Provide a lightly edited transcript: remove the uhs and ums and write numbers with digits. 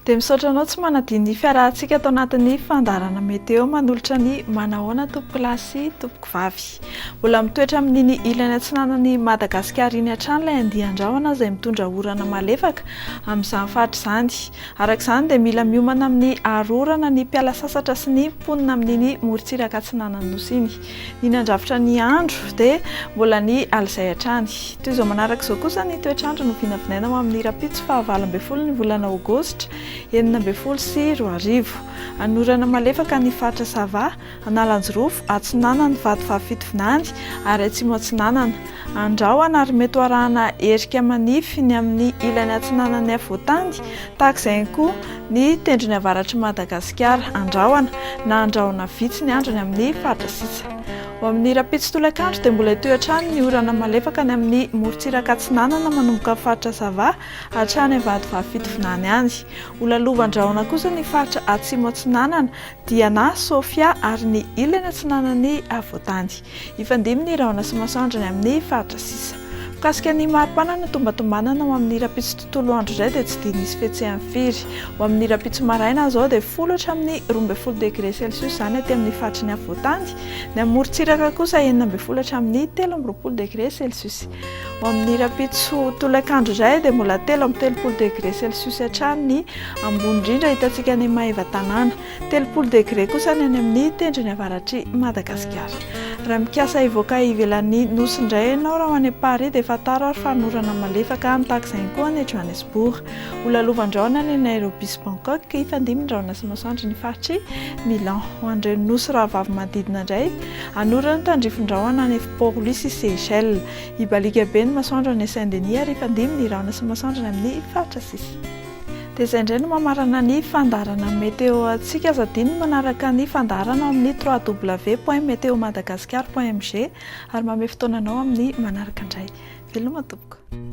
Dia misaotra anao tsy manadino ny fiarahantsika atao anatin'ny fandarana meteo manolotra ny manahoana tompoko lahy sy tompoko vavy. Mbola mitoetra amin'iny ilany atsinanan'ny Madagascar iny hatrany ilay andian-drahona izay mitondra orana malefaka amin'izany faritra izany. Araka izany dia mila miomana amin'ny arorana ny mpiala sasatra sy ny mponina amin'iny morontsiraka atsinanan'ny nosy iny. Ny nandrafitra ny andro dia mbola ny alizay hatrany. Toy izao manaraka izao kosa ny toetr'andro no vinavinaina amin'ny rapitso fa 20 ny volana aogositra 20 sy 20. Anorana malefaka ny faritra Sava, Analanjorofo, Atsinanana, Vatovavy fitovinany ary Atsimo Atsinanana. Andrahoana ary mety arahana herika manify ny amin'ny ilany atsinanan'ny Avoatany, tahaka izay koa ny tendrony avaratry Madagascar andrahoana na andrahoana vitsy ny androny amin'ny faritra sisa. Ho amin'ny rapitso tolakandro dia mbola hitoy hatrany ny orana malefaka ny amin'ny morontsiraka atsinanana manomboka faritra Sava hatrany amin'ny Vatovavy fitovinany any. Olalovan-drahona kosa ny faritra Atsimo Atsinanana, Diana, Sofia ary ny ilany atsinanan'ny Avoatany. Ifandimby ny rahona sy masoandro ny amin'ny faritra sisa. Mikasika ny mari-panana tombatombanana ho amin'ny rapitso tontolo andro izay dia tsy dia nisy fihetsehany firy. Ho amin'ny rapitso maraina izao dia 10 hatramin'ny 12 degré celsius izany aty amin'ny faritry ny Avoatany, ny amorontsiraka kosa 19 hatramin'ny 13 degré celsius. Ho amin'ny rapitso tolakandro izay dia mbola 13 degré celsius hatrany ny ambony indrindra hitantsika ny Maheva tanàna, 13 degré kosa ny any amin'ny tendrony avaratry Madagascar. Raha mikasa hivoaka ivelan'ny nosy indray ianao raha ho any Paris dia fataro ary fanorana malefaka tahaka izay koa ny Johannesburg. Olalovan-drahona ny Nairobi sy Bangkok, ifandimby ny rahona sy masoandro ny faritry Milan. Ho an'ireny nosy rahavavy manodidina indray, anorana ny tandrifon-drahona ny Port-Louis sy Seychelles. Ibalika be ny masoandro ny Saint-Denis ary ifandimby ny rahona sy masoandro ny amin'ny faritra sisa. Dia izay indray no mamarana ny fandarana meteo antsika, aza adino manaraka ny fandarana amin'ny www.meteomadagascar.mg ary manome fotoananao amin'ny manaraka indray. Veloma tompoko.